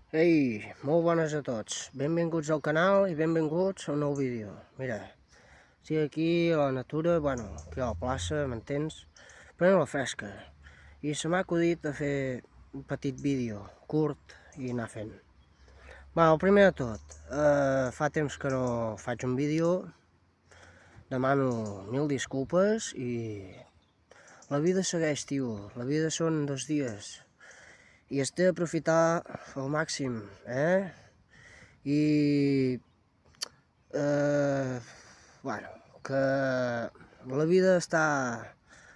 Ei, molt bones a tots, benvinguts al canal i benvinguts a un nou vídeo. Mira, estic aquí a la natura, bueno, aquí a la plaça, m'entens? Prenent la fresca. I se m'ha acudit de fer un petit vídeo, curt, i anar fent. Bueno, primer de tot, fa temps que no faig un vídeo, demano mil disculpes i la vida segueix, tio, la vida són 2 dies. I es té d'aprofitar al màxim, I, bueno, que la vida està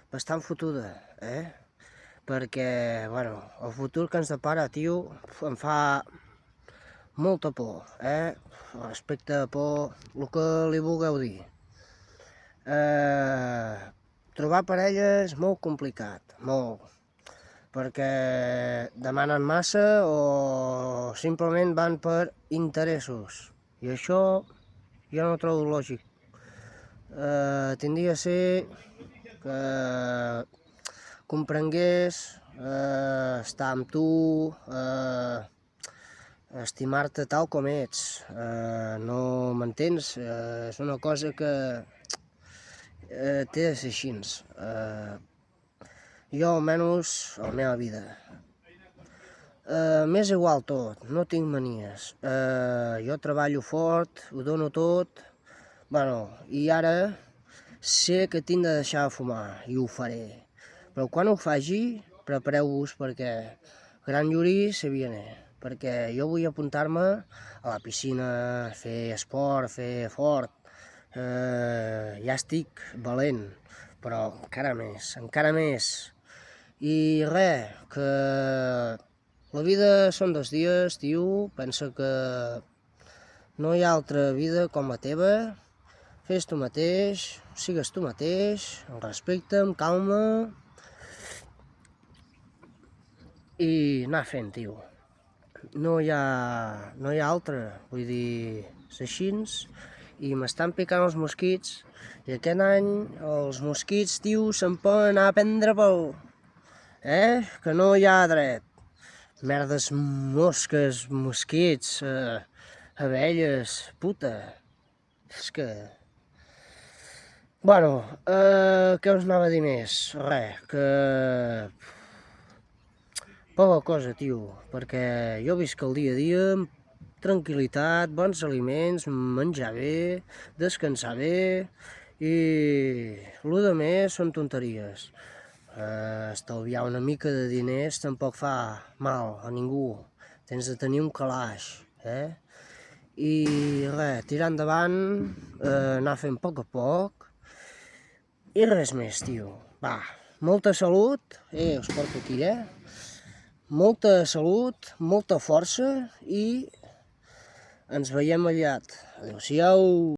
bastant fotuda, Perquè, bueno, el futur que ens depara, tio, em fa molta por, Respecte a por, el que li vulgueu dir. Trobar parella és molt complicat, molt. Perquè demanen massa o simplement van per interessos. I això jo no trobo lògic. Tindria a ser que comprengués, estar amb tu, estimar-te tal com ets. No m'entens? És una cosa que té de ser així. Jo, almenys, a la meva vida. M'és igual tot, no tinc manies. Jo treballo fort, ho dono tot, i ara sé que tinc de deixar de fumar, i ho faré. Però quan ho faci, prepareu-vos perquè Gran Lluri se viene. Perquè jo vull apuntar-me a la piscina, fer esport, fer fort. Ja estic valent, però encara més. I res, que la vida són 2 dies, tio, pensa que no hi ha altra vida com la teva, fes tu mateix, sigues tu mateix, amb respecte, amb calma, i anar fent, tio. No hi ha altra, vull dir, és així, i m'estan picant els mosquits, i aquest any els mosquits, tio, se'n poden anar a prendre pel... que no hi ha dret. Merdes, mosques, mosquits, abelles, puta. És que... què us anava a dir més? Res, que... poca cosa, tio, perquè jo visc el dia a dia amb tranquil·litat, bons aliments, menjar bé, descansar bé, i el de més són tonteries. Estalviar una mica de diners tampoc fa mal a ningú, tens de tenir un calaix, I res, tirar endavant, anar fent a poc, i res més, tio. Va, molta salut, us porto aquí, molta salut, molta força, i ens veiem aviat. Adéu-siau.